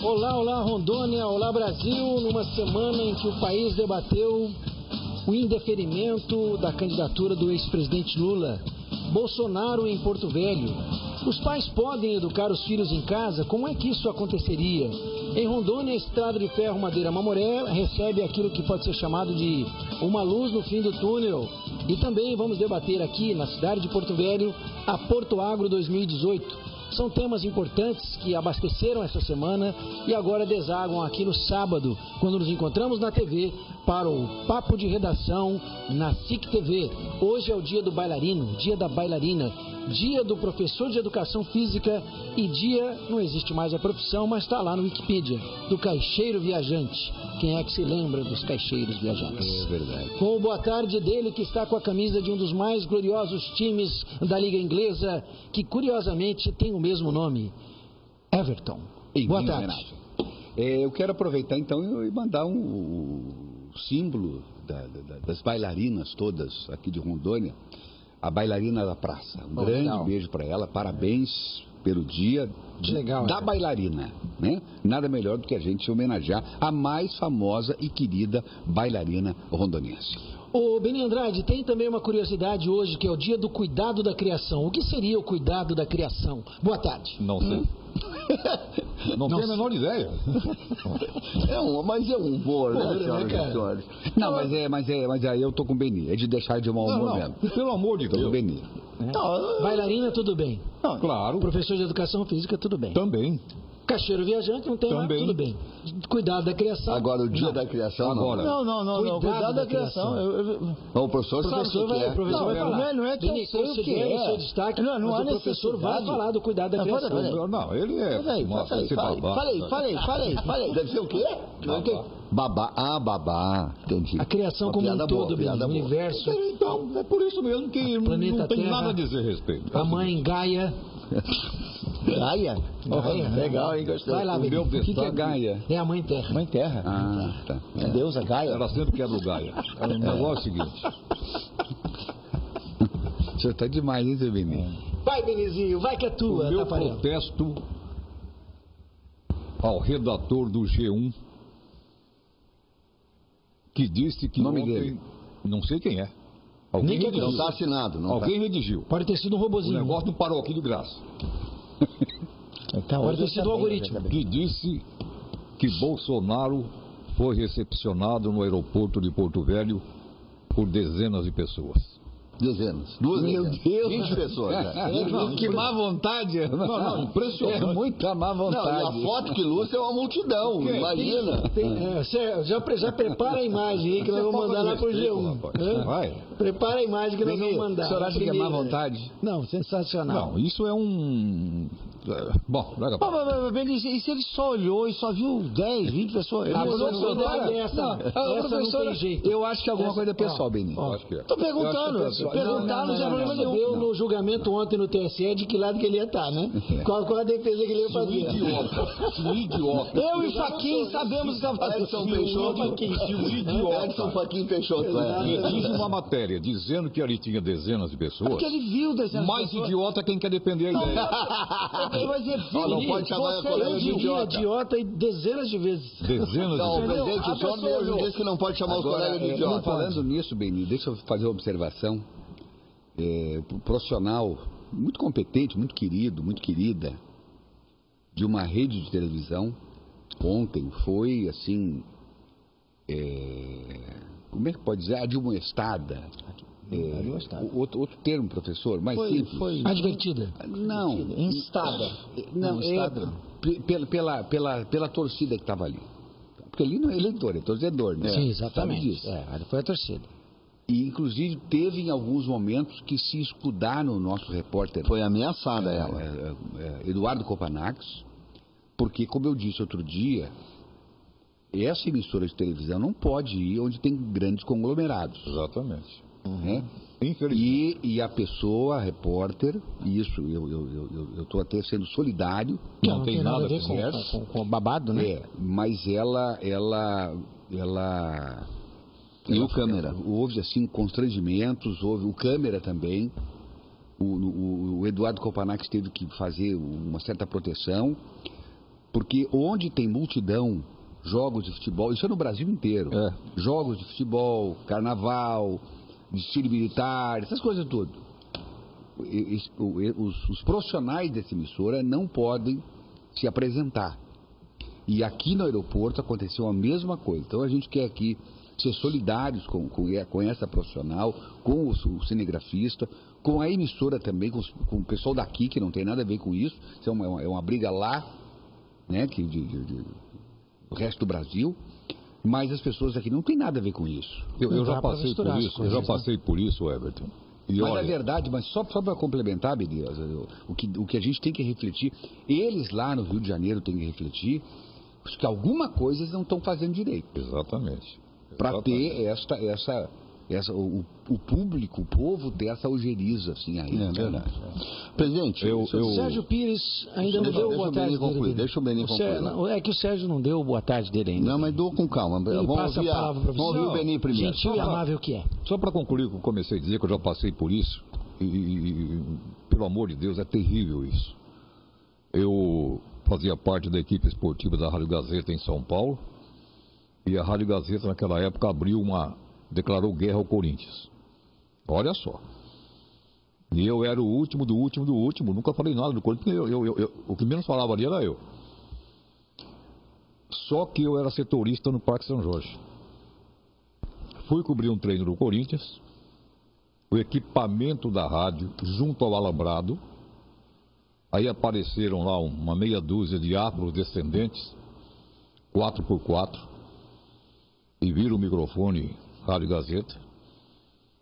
Olá, olá Rondônia, olá Brasil, numa semana em que o país debateu o indeferimento da candidatura do ex-presidente Lula. Bolsonaro em Porto Velho. Os pais podem educar os filhos em casa? Como é que isso aconteceria? Em Rondônia, a estrada de ferro Madeira Mamoré recebe aquilo que pode ser chamado de uma luz no fim do túnel. E também vamos debater aqui na cidade de Porto Velho a Porto Agro 2018. São temas importantes que abasteceram essa semana e agora desaguam aqui no sábado, quando nos encontramos na TV para o Papo de Redação na SIC TV. Hoje é o dia do bailarino, dia da bailarina, dia do professor de educação física e dia, não existe mais a profissão, mas está lá no Wikipedia, do caixeiro viajante. Quem é que se lembra dos caixeiros viajantes? É verdade. Com o boa tarde dele, que está com a camisa de um dos mais gloriosos times da Liga Inglesa, que curiosamente tem o mesmo nome, Everton. Boa tarde. Eu quero aproveitar então e mandar um símbolo das bailarinas todas aqui de Rondônia, a bailarina da praça. Um grande beijo para ela, parabéns pelo dia da bailarina, né? Nada melhor do que a gente homenagear a mais famosa e querida bailarina rondoniense. Ô, Beni Andrade, tem também uma curiosidade hoje, que é o dia do cuidado da criação. O que seria o cuidado da criação? Boa tarde. Não sei. Não tenho a menor ideia. Mas é um humor, né, senhoras? Não, mas aí eu tô com o Beni. É de deixar de mau humor mesmo. Pelo amor de Deus. Tô com o Beni. Bailarina, tudo bem. Claro. Professor de educação física, tudo bem. Também. Caixeiro viajante, não tem mais, tudo bem. Cuidado da criação. Agora, o dia da criação, agora. Não. Cuidado da criação. O professor sabe o que é. O professor vai falar. Não é que eu sei o que é. O seu destaque, mas o professor vai falar do cuidado da criação. Não, ele é... Falei. Deve ser o quê? Babá. Babá. Entendi. A criação como um todo, o universo. Então, é por isso mesmo que não tem nada a dizer a respeito. A mãe Gaia. Gaia? Legal, hein? Gostei. Vai lá, o meu que é Gaia? É a mãe Terra. Mãe Terra. Tá. É deusa Gaia. Ela sempre quebra o Gaia. O negócio é o seguinte. O senhor tá demais, hein, seu Beni? Vai, Benizinho, vai que é tua, O meu Tafarel. protesto ao redator do G1, que disse que nome ontem... dele? Não sei quem é. Alguém Nem que Não está assinado. Alguém redigiu. Pode ter sido um O robozinho. negócio não parou aqui de graça. Pode ter sido o algoritmo. Que disse que Bolsonaro foi recepcionado no aeroporto de Porto Velho por dezenas de pessoas. Dezenas. Meu Deus. 20 pessoas. Que má vontade. Não, impressionante. É muita má vontade. Não, e a foto que ilustra é uma multidão. Imagina. Já prepara a imagem aí que nós vamos mandar lá pro G1. Vai. Prepara a imagem que nós vamos mandar. O senhor acha que é má vontade? Não, sensacional. Não, isso é um... Bom, daqui a pouco. E se ele só olhou e só viu 10, 20 pessoas? Essa não tem jeito. Eu acho que é alguma coisa pessoal, Beni. Acho que é. Tô perguntando. Perguntar não tem problema Você nenhum. viu no julgamento ontem no TSE de que lado que ele ia estar, né? Qual a defesa que ele ia fazer? Idiota. Eu e Faquin sabemos que Edson Peixoto. Edson Faquin Peixoto. Diz uma matéria dizendo que ali tinha dezenas de pessoas. Porque ele viu dezenas de Mais pessoas. idiota quem quer defender a ideia. Mas ele viu. Não pode chamar a colega de idiota e dezenas de vezes. Dezenas Não, de vezes. presidente, o senhor mesmo disse que não pode chamar os colegas de idiota. Falando nisso, Beni, deixa eu fazer uma observação. Profissional muito competente, muito querido, muito querida, de uma rede de televisão, ontem foi assim, como é que pode dizer? Admoestada. Outro termo, professor, mais simples. Foi Advertida. Não. Instada. Não, pela torcida que estava ali. Porque ali não é eleitor, é torcedor, né? Sim, exatamente. Sabe disso. Foi a torcida. E, inclusive, teve em alguns momentos que se escudar no nosso repórter. Foi ameaçada ela. Eduardo Copanax, porque, como eu disse outro dia, essa emissora de televisão não pode ir onde tem grandes conglomerados. Exatamente. Né? Infelizmente. E a pessoa, a repórter, isso, eu estou até sendo solidário. Não tem nada a ver com o babado, né? Mas ela E o câmera? Houve, assim, constrangimentos, houve o câmera também. O Eduardo Copanax teve que fazer uma certa proteção, Porque onde tem multidão, jogos de futebol, isso é no Brasil inteiro. Jogos de futebol, carnaval, desfile militar, essas coisas tudo. Os profissionais dessa emissora não podem se apresentar. E aqui no aeroporto aconteceu a mesma coisa. Então a gente quer aqui ser solidários com essa profissional, com o cinegrafista, com a emissora também, com o pessoal daqui, que não tem nada a ver com isso. Isso é uma briga lá, né, do resto do Brasil. Mas as pessoas aqui não tem nada a ver com isso. Eu já passei por isso, Everton. Mas olha, na verdade, só para complementar, beleza, o que a gente tem que refletir, eles lá no Rio de Janeiro têm que refletir, que alguma coisa eles não estão fazendo direito. Exatamente. Para ter o público, o povo dessa ojeriza, assim, aí. É verdade. Presidente, o Sérgio Pires ainda não deu boa tarde dele. Deixa o Benin concluir. É que o Sérgio não deu boa tarde dele ainda. Não, mas dou com calma. Vamos ouvir o Benin primeiro. Gentil e amável que é. Só para concluir o que eu comecei a dizer, que eu já passei por isso, e pelo amor de Deus, é terrível isso. Eu fazia parte da equipe esportiva da Rádio Gazeta em São Paulo, e a Rádio Gazeta naquela época declarou guerra ao Corinthians. Olha só. E eu era o último do último, nunca falei nada do Corinthians, o que menos falava ali era eu. Só que eu era setorista no Parque São Jorge. Fui cobrir um treino do Corinthians, o equipamento da rádio junto ao alambrado, aí apareceram lá uma meia dúzia de afrodescendentes, 4x4, e viram o microfone Rádio Gazeta,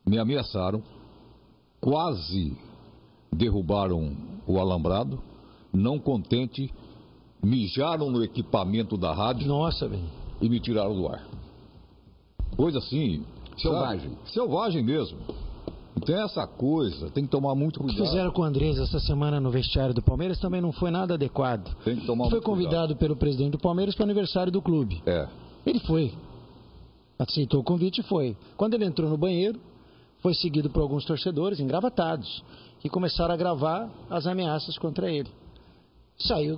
me ameaçaram, quase derrubaram o alambrado, não contente, mijaram no equipamento da rádio. Nossa, velho. E me tiraram do ar. Coisa assim, selvagem. Selvagem mesmo. Então essa coisa, tem que tomar muito cuidado. O que fizeram com o Andrés essa semana no vestiário do Palmeiras também não foi nada adequado. Tem que tomar Foi convidado pelo presidente do Palmeiras para o aniversário do clube. Ele foi. Aceitou o convite e foi. Quando ele entrou no banheiro, foi seguido por alguns torcedores engravatados, que começaram a gravar as ameaças contra ele. Saiu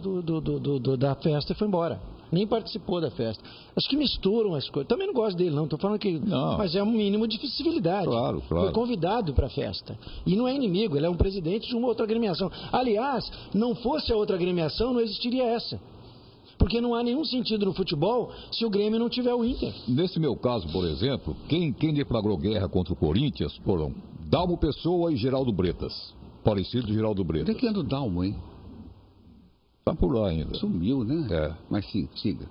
da festa e foi embora. Nem participou da festa. Acho que misturam as coisas. Também não gosto dele, não. Estou falando que... Não. Mas é um mínimo de civilidade. Claro. Foi convidado para a festa. E não é inimigo, ele é um presidente de uma outra agremiação. Aliás, não fosse a outra agremiação, não existiria essa. Porque não há nenhum sentido no futebol se o Grêmio não tiver o Inter. Nesse meu caso, por exemplo, quem deflagrou guerra contra o Corinthians foram Dalmo Pessoa e Geraldo Bretas. Parecido de Geraldo Bretas. Onde é que anda o Dalmo, hein? Tá por lá ainda. Sumiu, né? Mas sim, siga.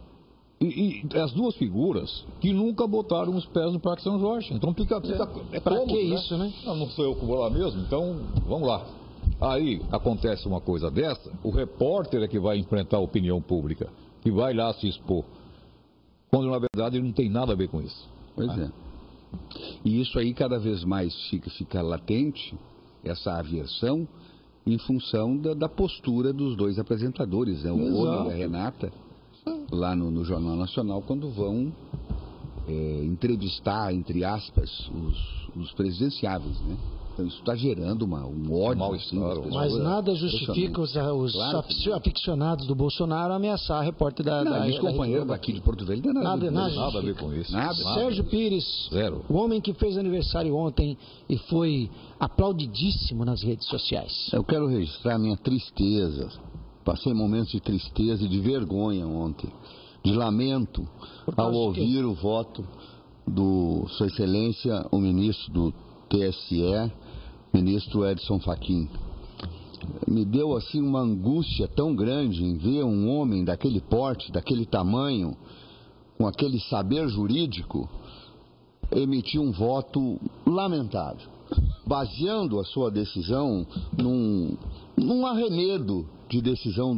E as duas figuras que nunca botaram os pés no Parque São Jorge. Então fica pra cômodo, que isso, né? Não sou eu que vou lá mesmo, então vamos lá. Aí acontece uma coisa dessa, o repórter é que vai enfrentar a opinião pública, que vai lá se expor, quando na verdade ele não tem nada a ver com isso. Pois é. E isso aí cada vez mais fica latente, essa aversão, em função da postura dos dois apresentadores, né? O Ono e a Renata, lá no Jornal Nacional, quando vão entrevistar, entre aspas, os presidenciáveis, né? Então isso está gerando um ódio, assim, das pessoas. Mas nada justifica os aficionados do Bolsonaro ameaçar a repórter da companheiro daqui de Porto Velho, nada a ver com isso. Nada. Sérgio Pires, o homem que fez aniversário ontem e foi aplaudidíssimo nas redes sociais. Eu quero registrar minha tristeza. Passei momentos de tristeza e de vergonha ontem, de lamento ao ouvir o voto do Sua Excelência, o ministro do TSE, ministro Edson Fachin. Me deu assim uma angústia tão grande em ver um homem daquele porte, daquele tamanho, com aquele saber jurídico, emitir um voto lamentável, baseando a sua decisão num arremedo de decisão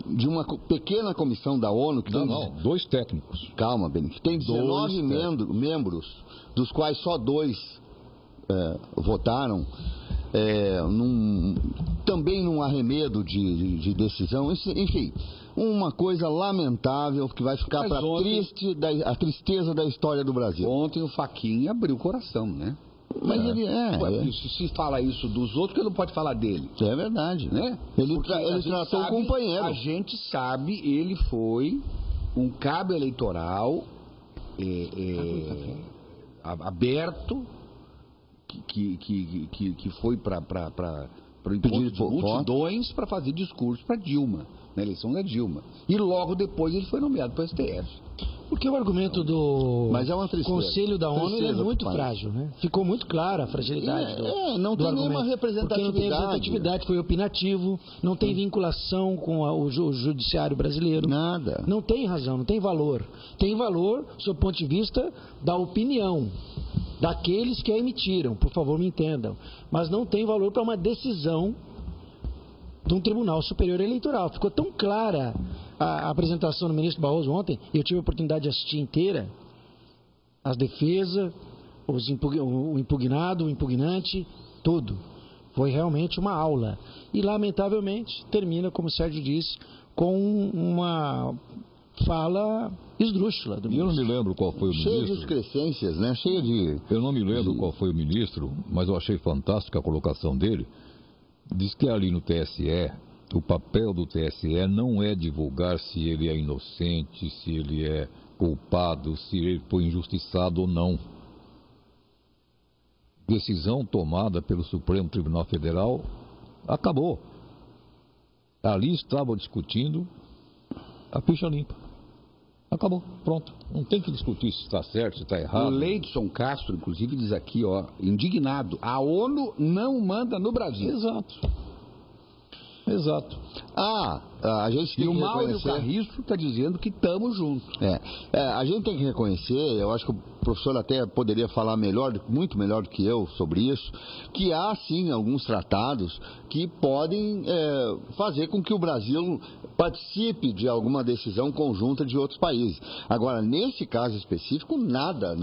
de uma pequena comissão da ONU que dois técnicos. Calma, Beni, que tem 19 membros, dos quais só 2 votaram, também num arremedo de decisão, enfim, uma coisa lamentável que vai ficar para a tristeza da história do Brasil. Ontem o Fachin abriu o coração, né? Mas ele Se fala isso dos outros, que não pode falar dele. É verdade, né? Ele tratou o companheiro. A gente sabe, ele foi um cabo eleitoral aberto, que foi para o encontro de multidões para fazer discurso para Dilma, na eleição da Dilma. E logo depois ele foi nomeado para o STF. Porque o argumento do Conselho da ONU é muito frágil, né? Ficou muito clara a fragilidade não do tem nenhuma representatividade. Porque não tem representatividade, foi opinativo, não tem vinculação com o judiciário brasileiro. Nada. Não tem razão, não tem valor. Tem valor, do ponto de vista da opinião daqueles que a emitiram, por favor me entendam. Mas não tem valor para uma decisão de um Tribunal Superior Eleitoral. Ficou tão clara a apresentação do ministro Barroso ontem, e eu tive a oportunidade de assistir inteira, as defesas, o impugnado, o impugnante, tudo. Foi realmente uma aula. E, lamentavelmente, termina, como o Sérgio disse, com uma fala esdrúxula do ministro. Eu não me lembro qual foi o ministro. Cheio de excrescências, né? Cheio de... Eu não me lembro qual foi o ministro, mas eu achei fantástica a colocação dele. Diz que ali no TSE, o papel do TSE não é divulgar se ele é inocente, se ele é culpado, se ele foi injustiçado ou não. Decisão tomada pelo Supremo Tribunal Federal, acabou. Ali estavam discutindo a ficha limpa. Acabou, pronto. Não tem que discutir se está certo, se está errado. O Leidson Castro, inclusive, diz aqui, indignado, a ONU não manda no Brasil. Exato. A gente tem e o que Mauro reconhecer... Carriço está dizendo que estamos juntos. A gente tem que reconhecer, eu acho que o professor até poderia falar muito melhor do que eu sobre isso, que há sim alguns tratados que podem fazer com que o Brasil participe de alguma decisão conjunta de outros países. Agora, nesse caso específico, nada,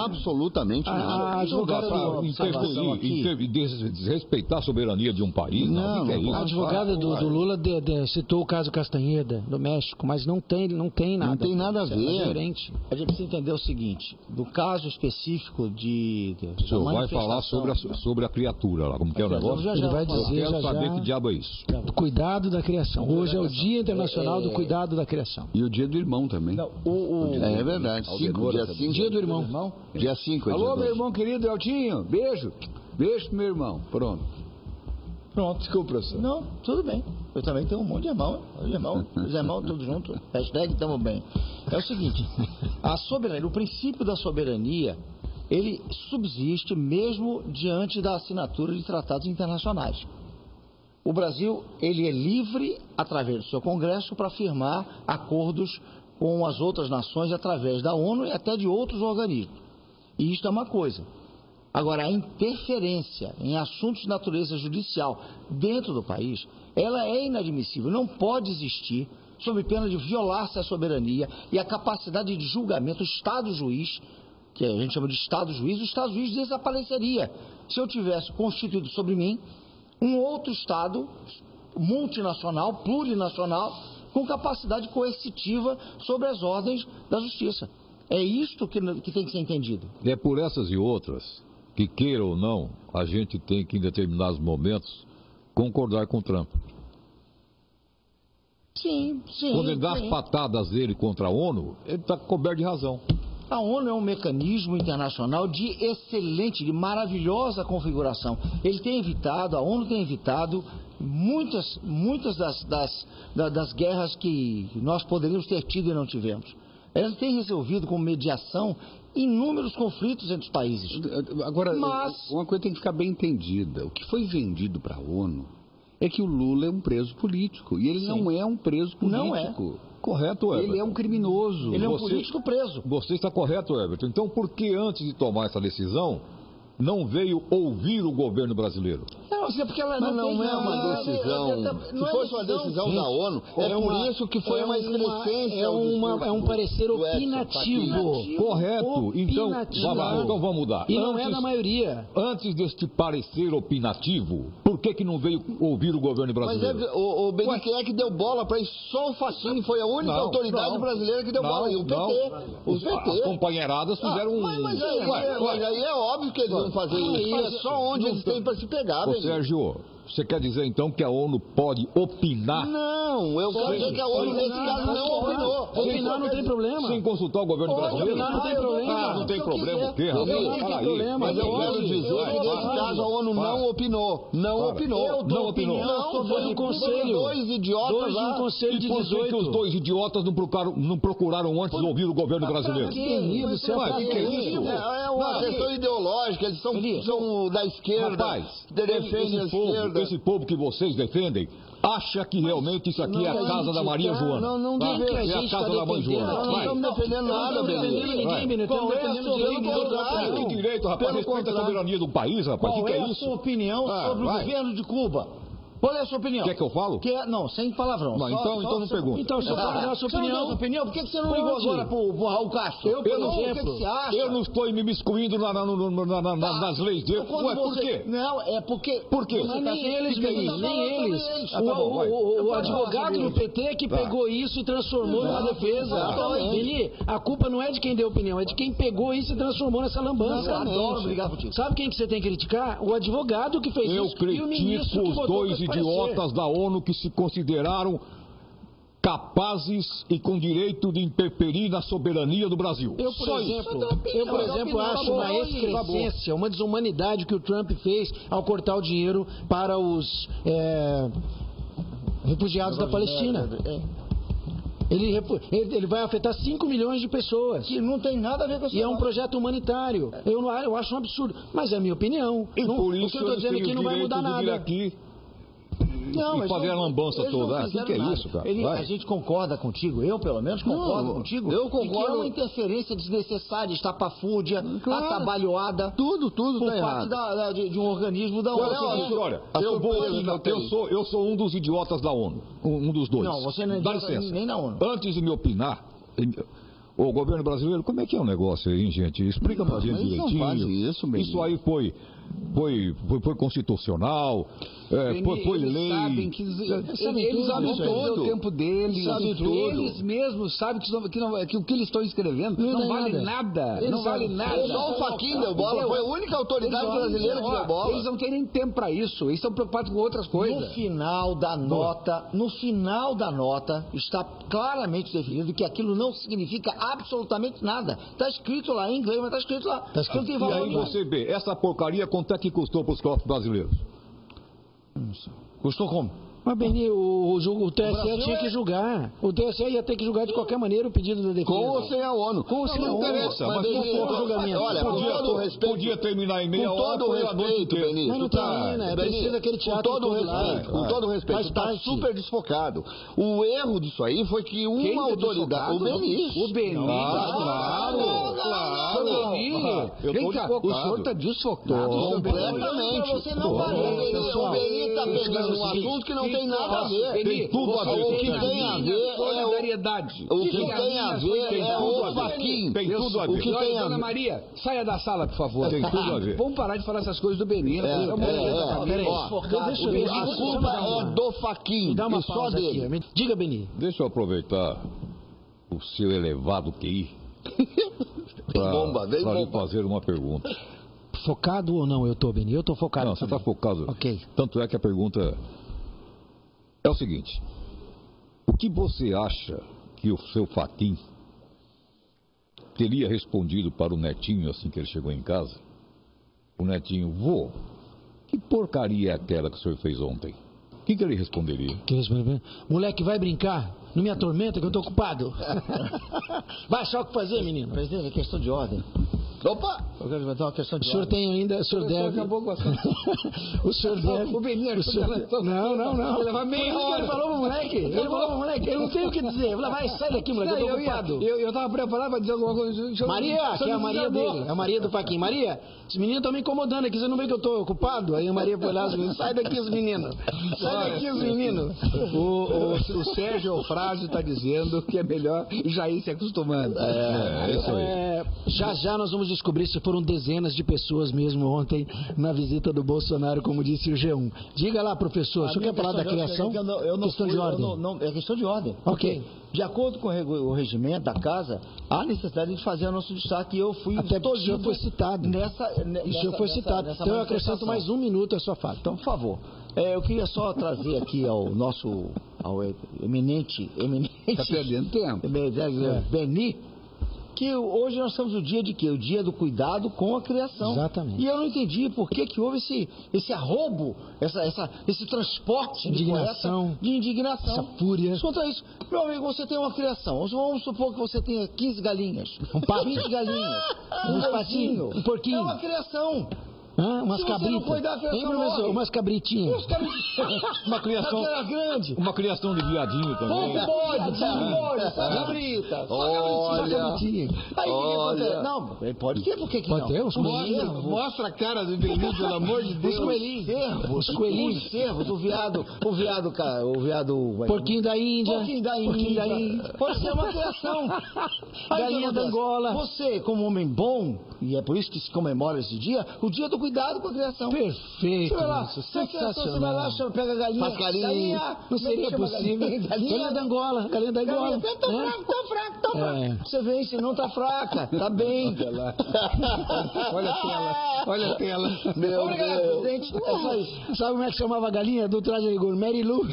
absolutamente nada. Não dá para interferir, desrespeitar a soberania de um país. Não é isso. A advogada do Lula citou o caso Castanheda, do México, mas não tem nada. Não tem nada a ver. A gente precisa entender o seguinte, do caso específico de o senhor vai falar sobre a criatura lá, como que é o negócio? Ele vai dizer, eu quero saber que diabo é isso. Do cuidado da criação. Hoje é o Dia Internacional do Cuidado da Criação. E o Dia do Irmão também. Não, é verdade. Dia do Irmão. Dia 5. Alô, meu irmão querido Eltinho. Beijo pro meu irmão. Pronto, desculpa, professor. Não, tudo bem. Eu também tenho um monte de irmão. Os irmãos todos juntos. Hashtag tamo bem. É o seguinte, a soberania, o princípio da soberania, ele subsiste mesmo diante da assinatura de tratados internacionais. O Brasil, ele é livre, através do seu Congresso, para firmar acordos com as outras nações através da ONU e até de outros organismos. E isto é uma coisa. Agora, a interferência em assuntos de natureza judicial dentro do país, ela é inadmissível, não pode existir, sob pena de violar-se a soberania e a capacidade de julgamento. O Estado-juiz, que a gente chama de Estado-juiz, o Estado-juiz desapareceria se eu tivesse constituído sobre mim um outro Estado multinacional, plurinacional, com capacidade coercitiva sobre as ordens da justiça. É isto que tem que ser entendido. É por essas e outras que, queira ou não, a gente tem que, em determinados momentos, concordar com o Trump. Sim. Quando ele dá as patadas dele contra a ONU, ele está coberto de razão. A ONU é um mecanismo internacional de excelente, de maravilhosa configuração. A ONU tem evitado muitas das guerras que nós poderíamos ter tido e não tivemos. Ela tem resolvido com mediação inúmeros conflitos entre os países. Agora, uma coisa tem que ficar bem entendida. O que foi vendido para a ONU é que o Lula é um preso político. E ele não é um preso político. Não é. Correto, Everton? Ele é um criminoso. Ele é um político preso. Você está correto, Everton. Então, por que antes de tomar essa decisão, não veio ouvir o governo brasileiro? Não, porque ela Mas não é uma decisão. Se fosse uma decisão da ONU, é por isso que foi uma excrescência. É um parecer opinativo. Correto. Então vamos mudar. E não é da maioria. Antes deste parecer opinativo, por que não veio ouvir o governo brasileiro? Mas o BNDES quem é que deu bola para isso? Só o Fachin foi a única autoridade brasileira que deu bola. E o PT. O PT. As companheiradas fizeram Mas aí é óbvio que eles vão fazer isso. É só onde eles têm para se pegar, Ô, Sérgio, você quer dizer então que a ONU pode opinar? Não, eu quero dizer que a ONU nesse caso não opinou. Opinar não tem problema. Sem consultar o governo brasileiro? Opinar não tem problema. Não tem problema o quê, rapaz? Não tem problema. Mas eu quero dizer que nesse caso a ONU não opinou. Não opinou. Não opinou. Não, foi um conselho. Dois idiotas lá. Um conselho de E por que 18. os dois idiotas não procuraram antes ouvir o governo brasileiro? Que isso? É uma questão ideológica. Eles são da esquerda. Rapaz, defendem a esquerda. esse povo que vocês defendem acha que realmente isso aqui é a casa da Maria Joana. Não é a casa da mãe Joana. Não estamos defendendo nada, Benito. Que direito, rapaz. Respeita a soberania do país, rapaz. O que é Qual é a isso? sua opinião sobre o governo de Cuba? Qual é a sua opinião? Quer que eu falo? Não, sem palavrão. Não, então não pergunta. Então, se eu falar a sua opinião... Por que você não ligou agora pro Raul Castro? Eu, por exemplo, o que você acha? Eu não estou me miscuindo nas leis dele. Ué, por quê? Não, é porque... Por quê? Mas nem eles, Benito, nem eles. O advogado do PT que pegou isso e transformou numa defesa. Beni, a culpa não é de quem deu opinião, é de quem pegou isso e transformou nessa lambança. Eu adoro brigar contigo. Sabe quem que você tem que criticar? O advogado que fez Eu isso e o ministro critico que os botou dois pra idiotas da ONU que se consideraram capazes e com direito de interferir na soberania do Brasil. Eu, por exemplo, acho uma excrescência, uma desumanidade que o Trump fez ao cortar o dinheiro para os refugiados da Palestina. Ele vai afetar 5 milhões de pessoas. Que não tem nada a ver com isso. E é um projeto humanitário. Eu acho um absurdo. Mas é a minha opinião. E por o isso que eu estou dizendo aqui não vai mudar de vir nada. aqui e fazer a lambança toda. O que é isso, cara? A gente concorda contigo, eu pelo menos concordo contigo. Eu concordo. Que é uma interferência desnecessária, estapafúrdia, atabalhoada. Tudo por tá errado. parte de um organismo da ONU. Olha, eu sou um dos idiotas da ONU. Um dos dois. Não, você não é Dá licença. nem na ONU. Antes de me opinar, o governo brasileiro, como é que é o negócio aí, gente? Explica pra gente direitinho. Isso aí foi constitucional, foi lei. Eles sabem todo o tempo deles, sabem tudo. Eles mesmos sabem que o que eles estão escrevendo não vale nada. Não vale nada. Só o Fachin deu bola, foi a única autoridade brasileira que deu bola. Eles não têm nem tempo para isso, eles estão preocupados com outras coisas. No final da nota está claramente definido que aquilo não significa absolutamente nada. Está escrito lá em inglês, mas está escrito lá. E aí você vê, essa porcaria quanto é que custou para os cofres brasileiros? Custou como? Mas, Beni, o TSE tinha que julgar. O TSE ia ter que julgar de qualquer maneira o pedido da defesa. Com ou sem a ONU. Com ou sem a ONU. Mas não foi o julgamento. Olha, com todo o respeito. Podia terminar em meia hora. Com todo o respeito, Benito. Mas não termina, precisa daquele teatro. Com todo o respeito, está super desfocado. O erro disso aí foi que uma autoridade... O Benito. O Benito. Claro. Vem cá, o senhor está desfocado. Completamente. Você não vai. O Benito está pegando um assunto que não tem nada a ver. Tem tudo a ver. O que tem a ver é solidariedade. O que tem a ver é o Fachin. Tem tudo a ver. O que tem a Dona ver. Maria, saia da sala, por favor. Tem tudo a ver. Vamos parar de falar essas coisas do Benito. A culpa é do Fachin. Dá uma e só pausa dele. aqui. Diga, Beni. Deixa eu aproveitar o seu elevado QI Bomba, vem para lhe bomba. fazer uma pergunta. Focado ou não eu tô, Beni? Eu tô focado. Não, você está também. focado. Ok. Tanto é que a pergunta é o seguinte: o que você acha que o seu Fachin teria respondido para o netinho assim que ele chegou em casa? O netinho, vô, que porcaria é aquela que o senhor fez ontem? O que ele responderia? Moleque, vai brincar? Não me atormenta que eu tô ocupado. Vai achar o que fazer, menino. Presidente, é questão de ordem. Opa! Eu quero levantar uma questão de O senhor tem ainda, o senhor deve... Acabou com a O senhor deve... O Beninho, Não. Levar meia hora. Ele falou pro moleque, eu não tenho o que dizer. Eu falei, vai, sai daqui, moleque, eu tô ocupado. Eu tava preparado pra dizer alguma coisa. Maria, que é a Maria dele, é a Maria do Paquim. Maria, os meninos estão me incomodando aqui, você não vê que eu tô ocupado? Aí a Maria foi lá, sai daqui os meninos. Sai daqui os meninos. O Sérgio Eufrásio está dizendo que é melhor já ir se acostumando. Isso aí. Já nós vamos descobrir se foram dezenas de pessoas mesmo ontem na visita do Bolsonaro, como disse o G1. Diga lá, professor, o senhor quer falar da criação? Questão de ordem. É questão de ordem. Ok. De acordo com o regimento da casa, há necessidade de fazer o nosso destaque. Eu fui até porque o senhor foi citado. O senhor foi citado. Então eu acrescento mais 1 minuto à sua fala. Então, por favor. Eu queria só trazer aqui ao eminente... Está perdendo tempo. Beni, que hoje nós estamos no dia de quê? O dia do cuidado com a criação. Exatamente. E eu não entendi por que houve esse arrobo, esse transporte de indignação. Essa fúria. Quanto a isso, meu amigo, você tem uma criação. Vamos supor que você tenha 15 galinhas, 20 galinhas, um patinho, um porquinho. É uma criação. Umas cabritas. Umas cabritinhas. Uma criação grande. Uma criação de viadinho também. Pode, cabrita. Olha. Aí não, pode ter, por que não? Pode ter, os coelhinhos. Mostra a cara do Beninho, pelo amor de Deus. Os coelhinhos. Os cervos, o viado. Porquinho da Índia. Pode ser uma criação. Galinha da Angola. Você, como homem bom, e é por isso que se comemora esse dia, o dia do cuidado com a criação. Perfeito. Sensacional. Você vai lá, pega a galinha. Faz carinho. Não seria possível. Galinha da Angola. Tão fraco. Você vê, se não tá fraca. Tá bem. Olha a tela. Meu Deus. Presidente. Sabe como é que chamava a galinha do traje de rigor? Mary Lou.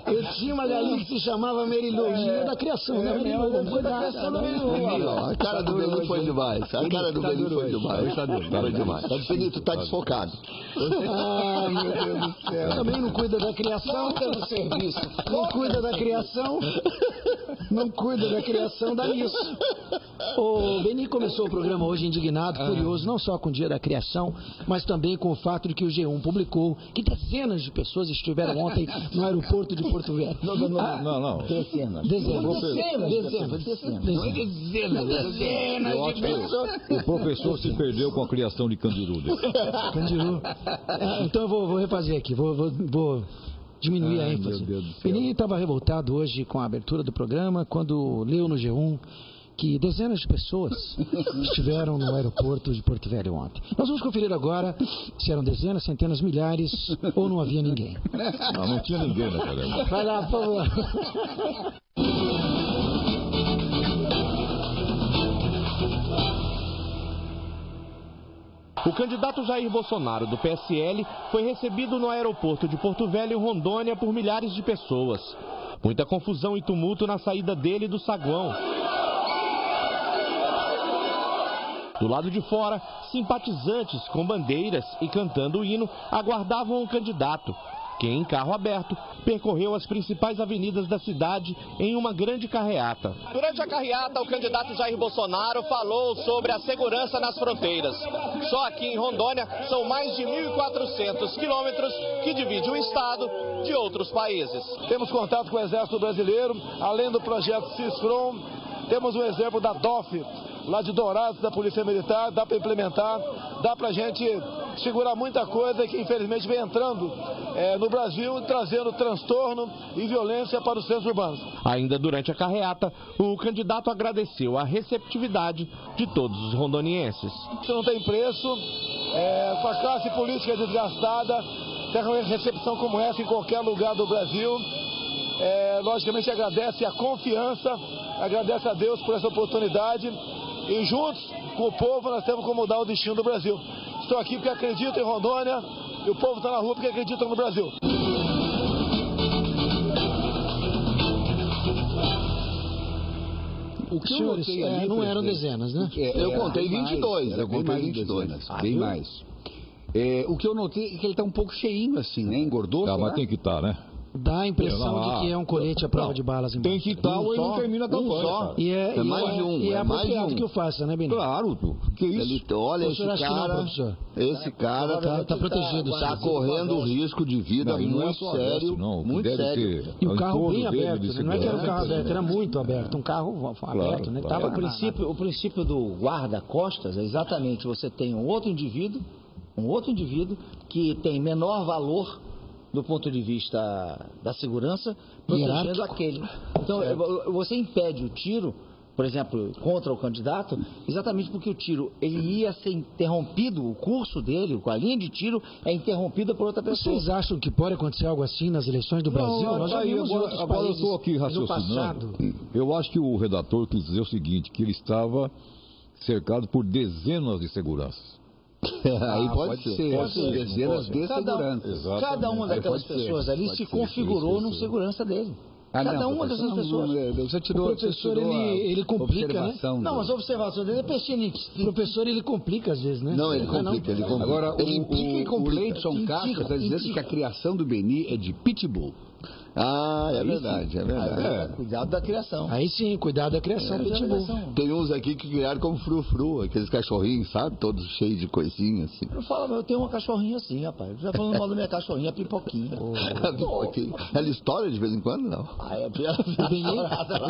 Eu tinha uma galinha que se chamava Mary Lou. Dia da criação, né? Foi da criação do Mary Lou. A cara do Beninho foi demais. Foi demais. Tá Benito, tá desfocado. Meu Deus do céu. Também não cuida da criação. Serviço. Não cuida da criação. Não cuida da criação, dá nisso. O Beni começou o programa hoje indignado, furioso, não só com o dia da criação, mas também com o fato de que o G1 publicou que dezenas de pessoas estiveram ontem no aeroporto de Porto Velho. Não. Dezenas. Eu acho que o professor se perdeu com a criação de Candiru dele. Candiru. Então eu vou refazer aqui, vou diminuir a ênfase. Beni estava revoltado hoje com a abertura do programa quando leu no G1 que dezenas de pessoas estiveram no aeroporto de Porto Velho ontem. Nós vamos conferir agora se eram dezenas, centenas, milhares ou não havia ninguém. Não tinha ninguém na programa. Vai lá, por favor. O candidato Jair Bolsonaro, do PSL, foi recebido no aeroporto de Porto Velho, em Rondônia, por milhares de pessoas. Muita confusão e tumulto na saída dele do saguão. Do lado de fora, simpatizantes com bandeiras e cantando o hino aguardavam o candidato, que em carro aberto percorreu as principais avenidas da cidade em uma grande carreata. Durante a carreata, o candidato Jair Bolsonaro falou sobre a segurança nas fronteiras. Só aqui em Rondônia são mais de 1.400 quilômetros que divide o estado de outros países. Temos contato com o Exército Brasileiro, além do projeto CISFROM, temos um exemplo da DOF, lá de Dourados, da Polícia Militar, dá para implementar, dá para a gente segurar muita coisa que infelizmente vem entrando no Brasil, trazendo transtorno e violência para os centros urbanos. Ainda durante a carreata, o candidato agradeceu a receptividade de todos os rondonienses. Isso não tem preço, com a classe política desgastada, ter uma recepção como essa em qualquer lugar do Brasil, logicamente agradece a confiança, agradece a Deus por essa oportunidade. E juntos com o povo nós temos como mudar o destino do Brasil. Estou aqui porque acredito em Rondônia e o povo está na rua porque acredita no Brasil. O que eu notei ali, não eram dezenas, né? Eu contei 22. Eu contei 22. Bem mais. O que eu notei é que ele está um pouco cheinho assim, né? Engordou. Mas tem que estar, né? Dá a impressão de que é um colete à prova de balas. Tem que estar ou ele não termina a campanha. É apropriado que eu faça, né, Benito? Claro, que isso. Ele, olha, esse cara tá protegido. Está correndo risco de vida muito sério. Muito sério. E o carro bem aberto, né? Não é que era um carro aberto, era muito aberto. Um carro aberto, né? Tava o princípio do guarda-costas é exatamente você tem um outro indivíduo que tem menor valor do ponto de vista da segurança, protegendo aquele. Então, você impede o tiro, por exemplo, contra o candidato, exatamente porque o tiro ele ia ser interrompido, o curso dele, com a linha de tiro, é interrompida por outra pessoa. Vocês acham que pode acontecer algo assim nas eleições do Brasil? Nós já vimos em outros países. Eu estou aqui raciocinando. Eu acho que o redator quis dizer o seguinte, que ele estava cercado por dezenas de seguranças. Aí pode ser. Dezenas de segurança. Cada uma daquelas pessoas ali se configurou num segurança dele. Cada uma dessas pessoas. O professor, ele complica, né? Não, mas a observação dele é pertinente. O professor, ele complica às vezes, né? Não, ele complica. Agora, ele implica e complica. São Castro está dizendo que a criação do Beni é de pitbull. É verdade. Cuidado da criação. Aí sim, cuidado da criação, pitbull. Tem uns aqui que criaram como frufru, aqueles cachorrinhos, sabe? Todos cheios de coisinhas, assim. Eu falo, eu tenho uma cachorrinha assim, rapaz. Eu já falando mal da minha cachorrinha, a Pipoquinha. Ela estoura de vez em quando, não?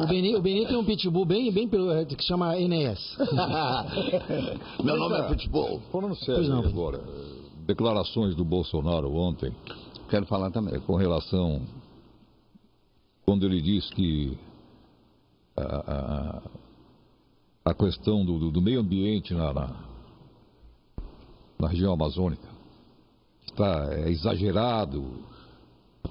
O Beni tem um pitbull bem que chama Enéas. Meu nome é Pitbull. Falando sério agora, declarações do Bolsonaro ontem. Quero falar também. Com relação, quando ele diz que a questão do meio ambiente na região amazônica é exagerado,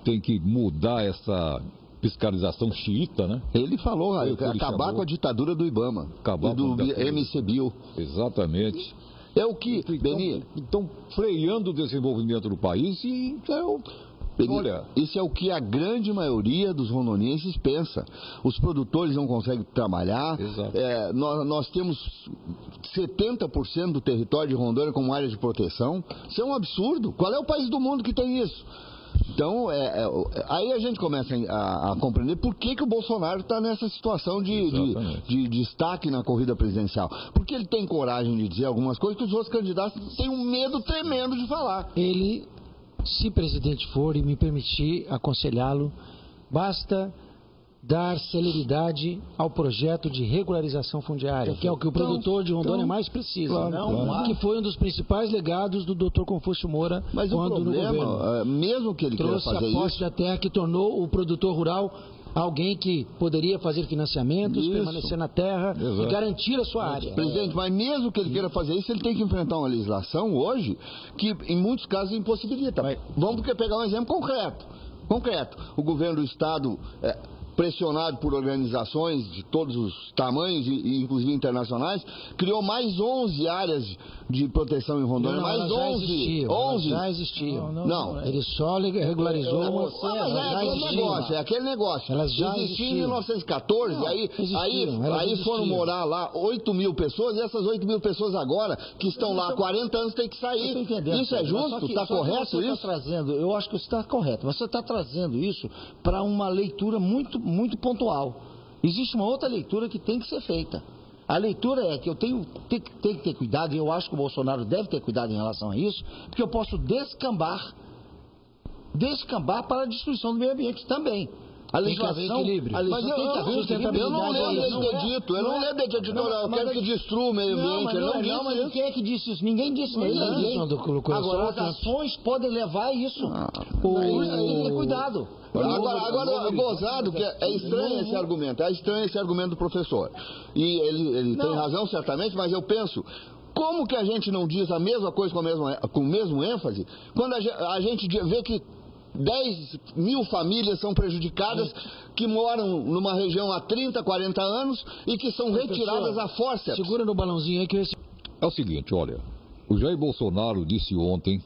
tem que mudar essa fiscalização xiita, né? Ele falou, acabar com a ditadura do IBAMA e do MCBio. Exatamente. É o que, Beni... Estão freando o desenvolvimento do país e... Olha, isso é o que a grande maioria dos rondonienses pensa. Os produtores não conseguem trabalhar. Nós temos 70% do território de Rondônia como área de proteção. Isso é um absurdo. Qual é o país do mundo que tem isso? Então, aí a gente começa a compreender por que o Bolsonaro está nessa situação de destaque na corrida presidencial. Porque ele tem coragem de dizer algumas coisas que os outros candidatos têm um medo tremendo de falar. Ele, se presidente for e me permitir aconselhá-lo, basta dar celeridade ao projeto de regularização fundiária, que é o que o produtor de Rondônia mais precisa. Que foi um dos principais legados do Dr. Confúcio Moura quando no governo. Mesmo que ele queira fazer isso... Trouxe a posse da terra que tornou o produtor rural alguém que poderia fazer financiamentos, permanecer na terra e garantir a sua área. Presidente, mas mesmo que ele queira fazer isso, ele tem que enfrentar uma legislação hoje que em muitos casos impossibilita. Vamos pegar um exemplo concreto. O governo do estado... pressionado por organizações de todos os tamanhos, e inclusive internacionais, criou mais 11 áreas de proteção em Rondônia. Já existiam. Não. Ele só regularizou é aquele negócio. Elas já existiam em 1914, aí foram morar lá 8 mil pessoas, e essas 8 mil pessoas agora, que estão lá há 40 anos, têm que sair. Isso é justo? Está correto isso? Eu acho que você está correto. Você está trazendo isso para uma leitura muito pontual. Existe uma outra leitura que tem que ser feita. A leitura é que eu tenho que ter cuidado, e eu acho que o Bolsonaro deve ter cuidado em relação a isso, porque eu posso descambar para a destruição do meio ambiente também. A legislação... Mas eu não lembro dele ter dito. Eu não lembro dele ter dito, eu quero que destrua o meio ambiente. Mas quem é que disse isso? Ninguém disse isso. Agora, as ações podem levar a isso. Tem que ter cuidado. Agora, gozado, que é estranho esse argumento. É estranho esse argumento do professor. E ele tem razão, certamente, mas eu penso... Como que a gente não diz a mesma coisa com o mesmo ênfase, quando a gente vê que 10 mil famílias são prejudicadas, que moram numa região há 30, 40 anos e que são retiradas à força. Segura no balãozinho aí que eu... É o seguinte, olha, o Jair Bolsonaro disse ontem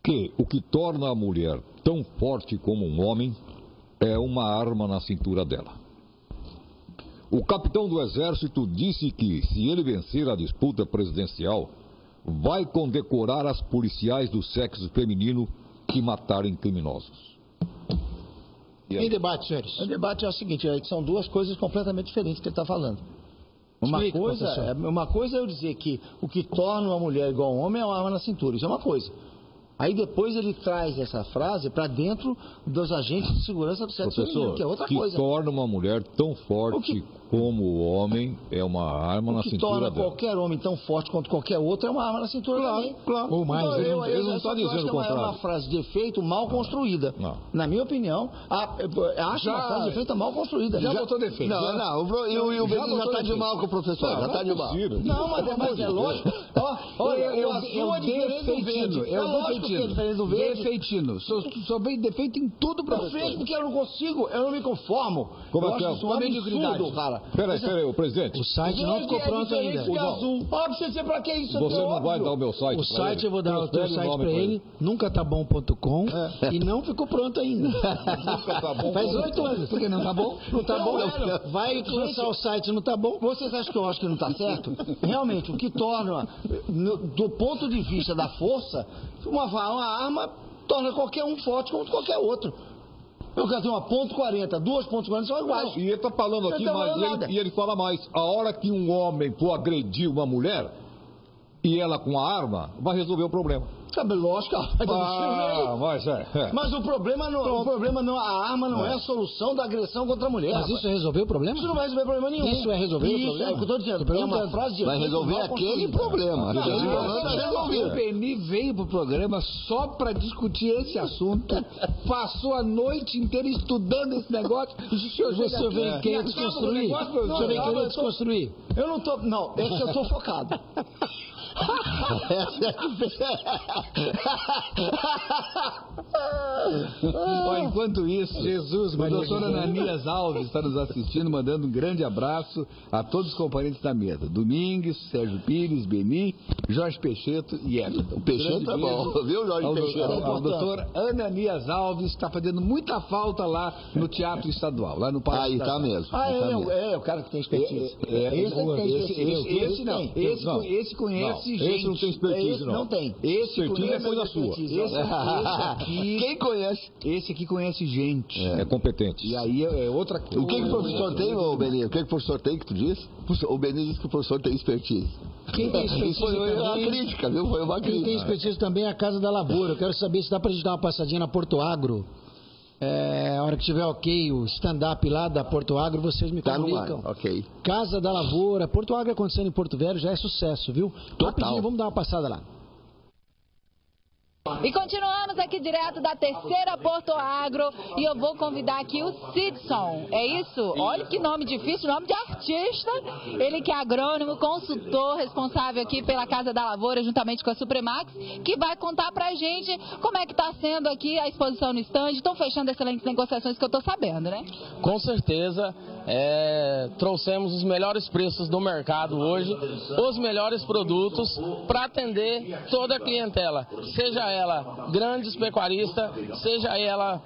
que o que torna a mulher tão forte como um homem é uma arma na cintura dela. O capitão do exército disse que, se ele vencer a disputa presidencial, vai condecorar as policiais do sexo feminino que matarem criminosos. Em debate, senhores. O debate é o seguinte, são duas coisas completamente diferentes que ele está falando. Uma coisa é eu dizer que o que torna uma mulher igual a um homem é uma arma na cintura. Isso é uma coisa. Aí depois ele traz essa frase para dentro dos agentes de segurança do sexo feminino, que é outra coisa. Que torna uma mulher tão forte como o homem é uma arma na cintura dela. O que torna qualquer homem tão forte quanto qualquer outro é uma arma na cintura também. Claro. Ou mais, então, ele não está dizendo o contrário. É uma frase de efeito mal construída. Não. Na minha opinião, acho uma frase de efeito mal construída. Já botou defeito. E o Benito já está de mal com o professor. Já está de mal. Não, mas é lógico. Olha, eu defeitino. Sou bem defeito em tudo, professor. Eu porque eu não consigo, eu não me conformo. Como eu acho isso um absurdo, cara. Peraí, o presidente. O site não ficou pronto ainda. Azul. Óbvio, você pra que isso? Você não vai dar o meu site. O site eu vou dar o teu site pra ele, nuncatabom.com, e não ficou pronto ainda. Nunca tá bom. Faz 8 anos, porque não tá bom? Não tá bom? Vai lançar o site, não tá bom? Vocês acham que eu acho que não tá certo? Realmente, o que torna, do ponto de vista da força, uma arma torna qualquer um forte como qualquer outro. Eu quero ter uma .40, 2.40 são iguais. E ele está falando aqui, e ele fala mais. A hora que um homem for agredir uma mulher, e ela com a arma, vai resolver o problema. Lógico, vai dar Mas o problema não, a arma não é a solução da agressão contra a mulher. Mas isso resolveu o problema? Isso não vai resolver problema nenhum. Isso é resolver o problema? É o que eu estou dizendo. É uma frase de vai resolver aquele problema. O Beni veio pro programa só para discutir esse assunto. Passou a noite inteira estudando esse negócio. Você vem querer desconstruir? Você vem querer desconstruir? Eu não tô. Não, é que eu tô focado. Enquanto isso, o doutor Ananias Alves está nos assistindo, mandando um grande abraço a todos os componentes da mesa: Domingues, Sérgio Pires, Beni, Jorge Peixeto e Everton. O Peixeto é bom, viu, Jorge Peixeto? O doutor Ananias Alves está fazendo muita falta lá no Teatro Estadual, lá no Palácio. Aí tá mesmo. É o cara que tem expertise. Esse conhece. Esse não tem expertise, não. Não tem. Esse é coisa sua. Quem conhece? Esse aqui conhece gente. É competente. E aí é outra coisa. O que o professor tem, ô Beni? O que o professor tem que tu disse? O Beni disse que o professor tem expertise. Quem tem expertise foi uma crítica, viu? Foi uma crítica. Quem tem expertise também é a Casa da Lavoura. Eu quero saber se dá pra gente dar uma passadinha na Porto Agro. A hora que tiver ok, o stand-up lá da Porto Agro, vocês me comunicam. Ok. Casa da Lavoura, Porto Agro acontecendo em Porto Velho já é sucesso, viu? Rapidinho, vamos dar uma passada lá. E continuamos aqui direto da terceira Porto Agro e eu vou convidar aqui o Sidson, é isso? Olha que nome difícil, nome de artista. Ele que é agrônomo, consultor, responsável aqui pela Casa da Lavoura, juntamente com a Supremax, que vai contar pra gente como é que tá sendo aqui a exposição no stand. Estão fechando excelentes negociações que eu tô sabendo, né? Com certeza, trouxemos os melhores preços do mercado hoje, os melhores produtos para atender toda a clientela, seja ela grandes pecuaristas, seja ela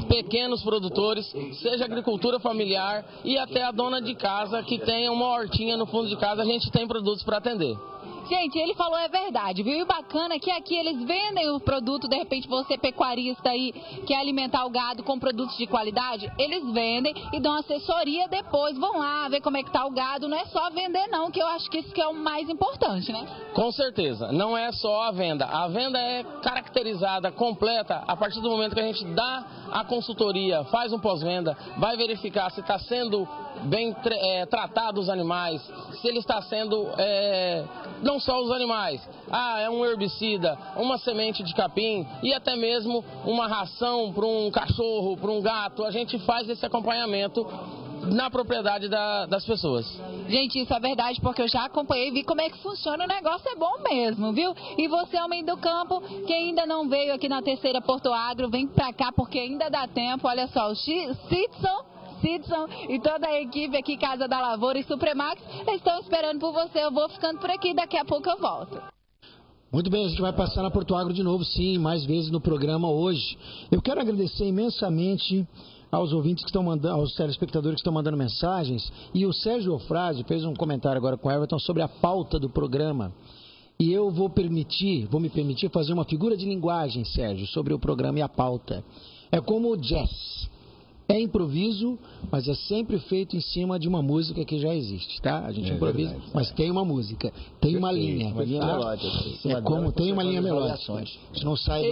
pequenos produtores, seja agricultura familiar e até a dona de casa que tem uma hortinha no fundo de casa, a gente tem produtos para atender. Gente, ele falou é verdade, viu? E bacana é que aqui eles vendem o produto, de repente você pecuarista aí quer alimentar o gado com produtos de qualidade, eles vendem e dão assessoria depois, vão lá ver como é que tá o gado, não é só vender não, que eu acho que isso que é o mais importante, né? Com certeza, não é só a venda é caracterizada, completa, a partir do momento que a gente dá a consultoria, faz um pós-venda, vai verificar se está sendo bem tratado os animais, se ele está sendo... não só os animais, é um herbicida, uma semente de capim e até mesmo uma ração para um cachorro, para um gato. A gente faz esse acompanhamento na propriedade das pessoas. Gente, isso é verdade, porque eu já acompanhei e vi como é que funciona, o negócio é bom mesmo, viu? E você, homem do campo, que ainda não veio aqui na terceira Porto Agro, vem pra cá porque ainda dá tempo. Olha só, o Sidson e toda a equipe aqui, Casa da Lavoura e Supremax, estão esperando por você. Eu vou ficando por aqui, daqui a pouco eu volto. Muito bem, a gente vai passar na Porto Agro de novo, sim, mais vezes no programa hoje. Eu quero agradecer imensamente aos ouvintes que estão mandando, aos telespectadores que estão mandando mensagens. E o Sérgio Eufrásio fez um comentário agora com o Everton sobre a pauta do programa. E eu vou me permitir fazer uma figura de linguagem, Sérgio, sobre o programa e a pauta. É como o jazz. É improviso, mas é sempre feito em cima de uma música que já existe, tá? A gente improvisa, verdade, mas tem uma música, tem uma linha. Uma linha melódica. É como tem uma linha melódica. A gente não sai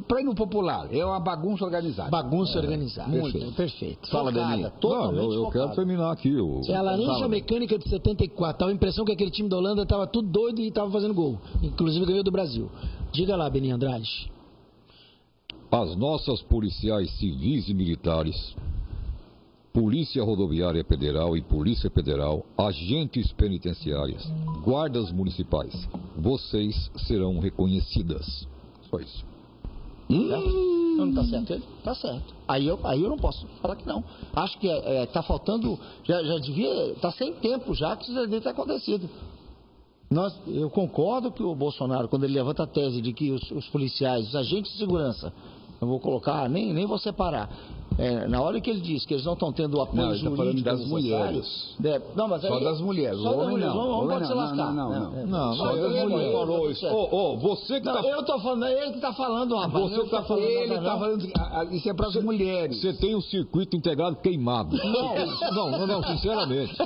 para ir no popular, é uma bagunça organizada. Bagunça organizada. Muito, perfeito. Fala, Beninho. Eu quero terminar aqui. É a Laranja Mecânica de 74. Tava a impressão que aquele time da Holanda estava tudo doido e estava fazendo gol. Inclusive ganhou do Brasil. Diga lá, Beninho Andrade. As nossas policiais civis e militares, Polícia Rodoviária Federal e Polícia Federal, agentes penitenciários, guardas municipais, vocês serão reconhecidas. Só isso. Não tá certo ele? Tá certo. Aí eu não posso falar que não. Acho que tá faltando, já devia, tá sem tempo já que isso já deve ter acontecido. Eu concordo que o Bolsonaro, quando ele levanta a tese de que os policiais, os agentes de segurança, eu vou colocar, nem vou separar, na hora que ele diz que eles não estão tendo o apoio jurídico das mulheres. Mas só das mulheres. Só das mulheres. Homem pode se lascar. Não, só das mulheres. Você que eu tô falando, é ele que tá falando, rapaz. Você que tá falando. Ele tá falando, isso é para as mulheres. Você tem um circuito integrado queimado. Não, sinceramente.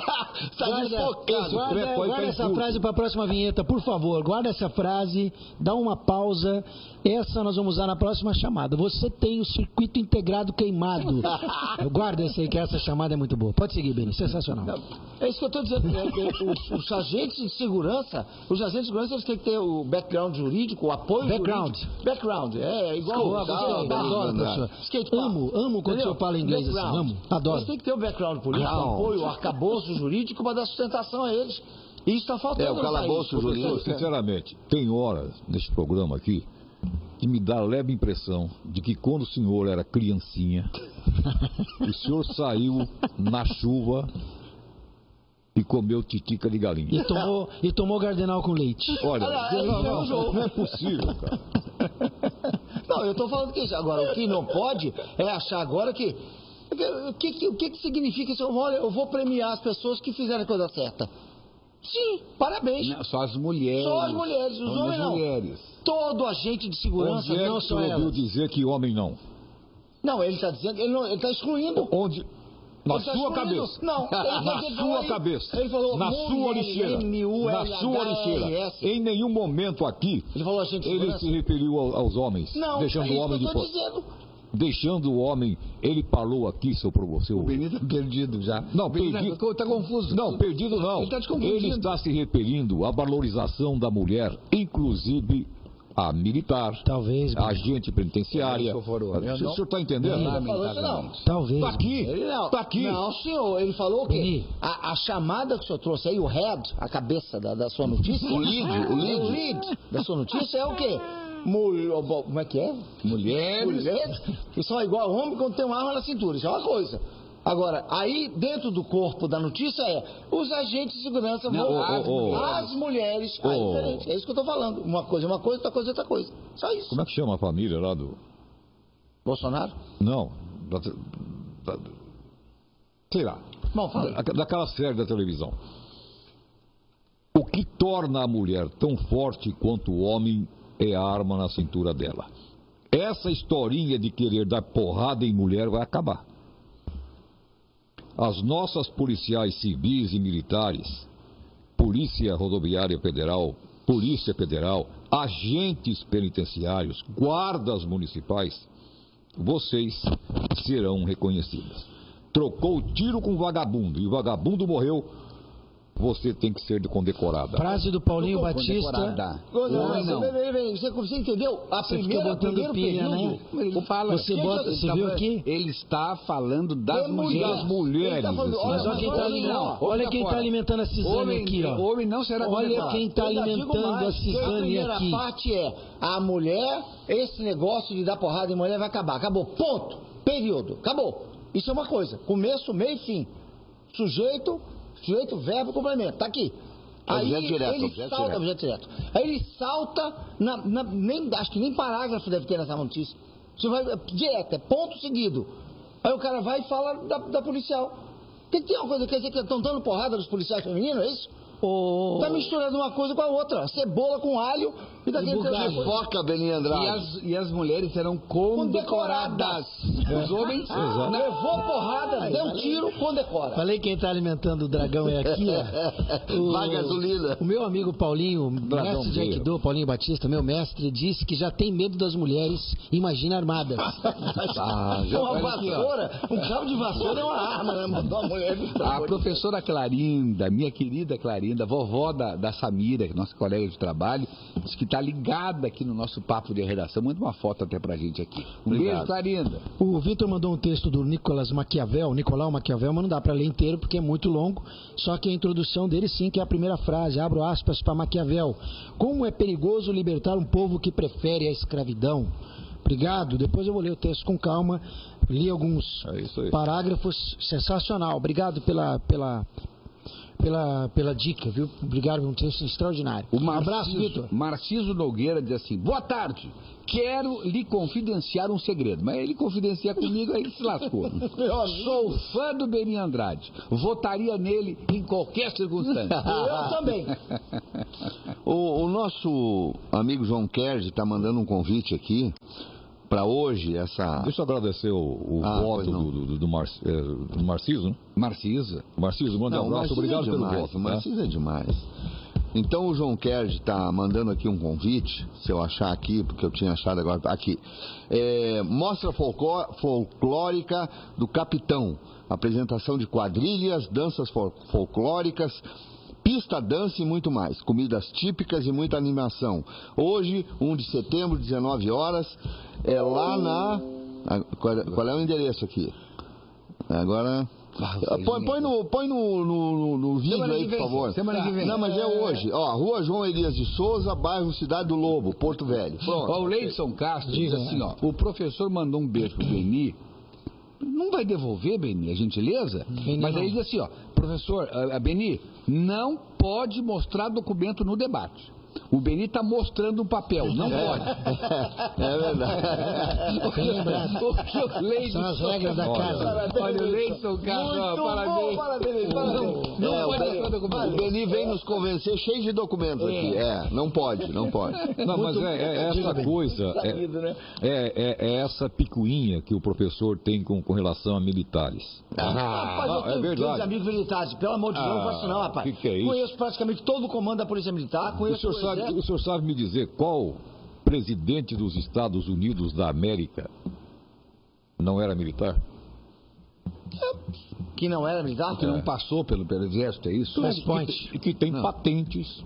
Guarda essa frase para a próxima vinheta, por favor. Guarda essa frase, dá uma pausa. Essa nós vamos usar na próxima chamada. Você tem o circuito integrado queimado. Guarda essa aí, que essa chamada é muito boa. Pode seguir, Beni, sensacional. É isso que eu estou dizendo. Os agentes de segurança, eles têm que ter o background jurídico, o apoio jurídico. Background, igual. Adoro, professor. Amo quando o senhor fala inglês assim. Amo, adoro. Eles têm que ter o background político, o apoio, o arcabouço jurídico para dar sustentação a eles. E isso está faltando. O calabouço jurídico. Sinceramente, tem horas nesse programa aqui que me dá a leve impressão de que quando o senhor era criancinha, o senhor saiu na chuva e comeu titica de galinha. E tomou gardenal com leite. Olha, não é possível, cara. Não, eu estou falando que isso. Agora, o que não pode é achar agora que... O que significa isso? Olha, eu vou premiar as pessoas que fizeram a coisa certa. Sim, parabéns. Não, só as mulheres. Só as mulheres, os homens não. Todo agente de segurança não só elas. Ouviu dizer que homem não? Não, ele está dizendo, ele está excluindo. Onde? Na sua cabeça. Não, na sua cabeça. Ele falou na sua lixeira. Na sua lixeira. Em nenhum momento aqui ele falou agente de segurança. Ele se referiu aos homens. Não, deixando o homem de fora. Deixando o homem, ele falou aqui, seu professor. O Benito está perdido já. Não, perdido. Está confuso. Não, perdido não. Ele está se referindo à valorização da mulher, inclusive a militar, talvez, agente penitenciária. O senhor está entendendo? Não. Talvez. Está aqui. Não, senhor, ele falou o quê? A chamada que o senhor trouxe aí, o head, a cabeça da sua notícia. O lead da sua notícia é o quê? Como é que é? Mulheres. Que são igual a homem quando tem uma arma na cintura. Isso é uma coisa. Agora, aí dentro do corpo da notícia os agentes de segurança as mulheres. Aí é diferente. É isso que eu estou falando. Uma coisa é uma coisa, outra coisa é outra coisa. Só isso. Como é que chama a família lá do... Bolsonaro? Não. Sei lá. Bom, fala. Daquela série da televisão. O que torna a mulher tão forte quanto o homem é a arma na cintura dela. Essa historinha de querer dar porrada em mulher vai acabar. As nossas policiais civis e militares, Polícia Rodoviária Federal, Polícia Federal, agentes penitenciários, guardas municipais, vocês serão reconhecidas. Trocou tiro com vagabundo e o vagabundo morreu, você tem que ser condecorada. Frase do Paulinho Batista. Você entendeu? A primeiro período. Né? Você viu aqui? Ele está falando das mulheres. Mas olha quem está alimentando a Cisane aqui, ó. Homem não será Olha quem está alimentando a Cisane aqui. A primeira parte a mulher, esse negócio de dar porrada em mulher vai acabar. Acabou. Ponto. Período. Acabou. Isso é uma coisa. Começo, meio e fim. Sujeito, verbo, complemento. Tá aqui. Aí objeto direto. Aí ele salta, acho que nem parágrafo deve ter nessa notícia. Você vai direto, é ponto seguido. Aí o cara vai e fala da policial. Tem uma coisa, quer dizer que estão dando porrada dos policiais femininos, é isso? Tá misturando uma coisa com a outra. Cebola com alho e daquele foca, Beninho Andrade. E as mulheres eram condecoradas. Os homens levou porrada, deu tiro, condecora. Falei que quem tá alimentando o dragão é aqui, ó. Vai gasolina. O meu amigo Paulinho, mestre de Aikido, Paulinho Batista, meu mestre, disse que já tem medo das mulheres, imagina armadas. Uma vassoura, um cabo de vassoura é uma arma, né? Mandou a mulher do A professora Clarinda, minha querida Clarinda, vovó da Samira, nossa colega de trabalho, disse que está ligada aqui no nosso papo de redação. Manda uma foto até pra gente aqui. Beijo, Clarinda. O Vitor mandou um texto do Nicolau Maquiavel, mas não dá para ler inteiro porque é muito longo, só que a introdução dele sim, que é a primeira frase, abro aspas para Maquiavel. Como é perigoso libertar um povo que prefere a escravidão. Obrigado, depois eu vou ler o texto com calma, li alguns parágrafos, sensacional. Obrigado pela dica, viu? Obrigado por um texto extraordinário. Um abraço, Vitor. Marciso Nogueira diz assim: boa tarde, quero lhe confidenciar um segredo. Mas ele confidencia comigo, aí ele se lascou. Sou fã do Beninho Andrade, votaria nele em qualquer circunstância. Eu também. O nosso amigo João Kerr está mandando um convite aqui para hoje, essa... Deixa eu agradecer o voto do Marciso, né? Marciso, manda um abraço, obrigado pelo voto. Marciso é demais. Então o João Kerr está mandando aqui um convite, se eu achar aqui, porque eu tinha achado agora, aqui. Mostra folclórica do Capitão, apresentação de quadrilhas, danças folclóricas, pista, dança e muito mais. Comidas típicas e muita animação. Hoje, 1 de setembro, 19 horas, é lá na... Qual é o endereço aqui? Agora... Põe no vídeo aí, por favor. Não, mas é hoje. Ó, Rua João Elias de Souza, bairro Cidade do Lobo, Porto Velho. O Leidson Castro diz assim, ó, o professor mandou um beijo pro Beni. Não vai devolver, Beni, a gentileza? Mas aí diz assim, ó, professor, Beni, não pode mostrar documento no debate. O Beni está mostrando um papel, não pode. É verdade. São as regras da casa. Olha o Leidson Castro, parabéns. Não pode mostrar documento. O Beni vem nos convencer cheio de documentos aqui. Não pode. Não, mas é essa coisa, é essa picuinha que o professor tem com relação a militares. Rapaz, eu tenho verdade. amigos militares, pelo amor de Deus, não faço não, rapaz. Que é isso? Conheço praticamente todo o comando da Polícia Militar, conheço o senhor sabe me dizer qual presidente dos Estados Unidos da América não era militar? Que não era militar? Que não passou pelo exército, é isso? Que tem patentes.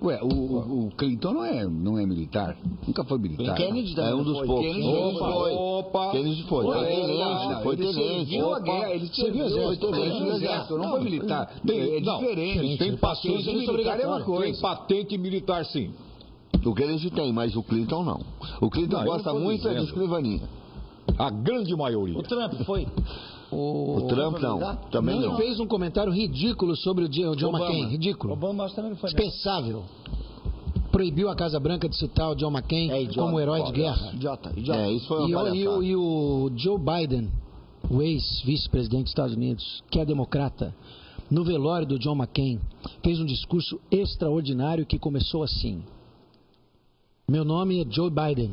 Ué, o Clinton não é militar. Nunca foi militar. Kennedy é um dos poucos. Kennedy foi. Foi tenente. Ele serviu o exército. Não foi militar. É diferente. Tem patente militar, é uma coisa. Tem patente militar, sim. O Kennedy tem, mas o Clinton não. O Clinton gosta muito de escrivaninha. A grande maioria. O Trump foi. O Trump não, também não. Ele fez um comentário ridículo sobre o John McCain, ridículo. Obama também foi. Dispensável. Proibiu a Casa Branca de citar o John McCain como herói de guerra. Idiota. Isso foi uma palhaçada. E o Joe Biden, o ex-vice-presidente dos Estados Unidos, que é democrata, no velório do John McCain, fez um discurso extraordinário que começou assim: meu nome é Joe Biden.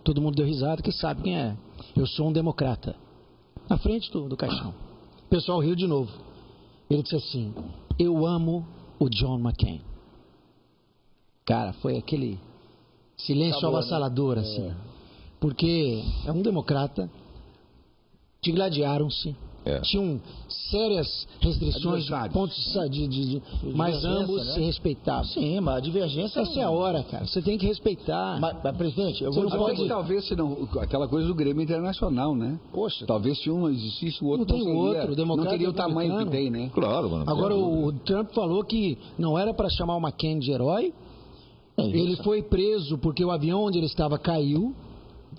Todo mundo deu risada, que sabe quem é. Eu sou um democrata. Na frente do caixão. O pessoal riu de novo. Ele disse assim: eu amo o John McCain. Cara, foi aquele silêncio avassalador, assim. Porque é um democrata, digladiaram-se, tinham sérias restrições, pontos mas ambos se respeitavam. Sim, mas a divergência... Essa é a hora, cara. Você tem que respeitar. Mas presidente, você não pode... Talvez, senão, aquela coisa do Grêmio Internacional, né? Poxa. Talvez se um existisse, o outro não tem outro. Não teria o tamanho que tem, né? Claro, mano. Agora, o Trump falou que não era para chamar o McCain de herói. Ele foi preso porque o avião onde ele estava caiu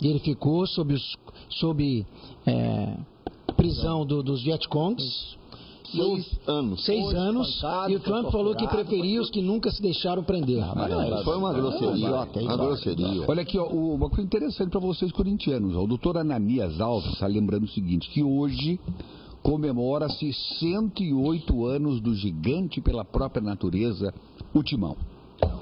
e ele ficou sob prisão dos Vietcongs. 6 anos. E o Trump falou que preferia os que nunca se deixaram prender. Foi uma grosseria. Olha aqui, ó, uma coisa interessante para vocês corintianos. O doutor Ananias Alves está lembrando o seguinte, que hoje comemora-se 108 anos do gigante pela própria natureza, o Timão.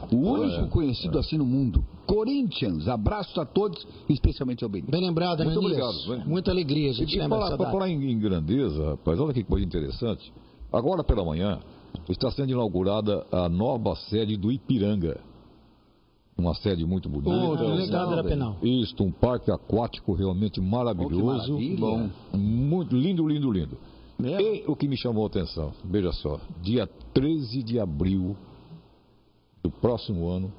O único conhecido assim no mundo. Corinthians, abraço a todos, especialmente ao Benito. Bem lembrado, Muito Hernandes. obrigado. Muita alegria, a gente lembra dessa Para data. falar em grandeza, rapaz, olha que coisa interessante. Agora pela manhã está sendo inaugurada a nova sede do Ipiranga. Uma sede muito bonita. Legal, Drapenal. Isso, um parque aquático realmente maravilhoso. Bom. Muito lindo, lindo, lindo. E o que me chamou a atenção, veja só, dia 13 de abril do próximo ano,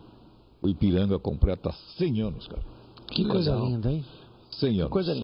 o Ipiranga completa 100 anos, cara. Que coisa linda, hein? 100 anos. Coisa linda.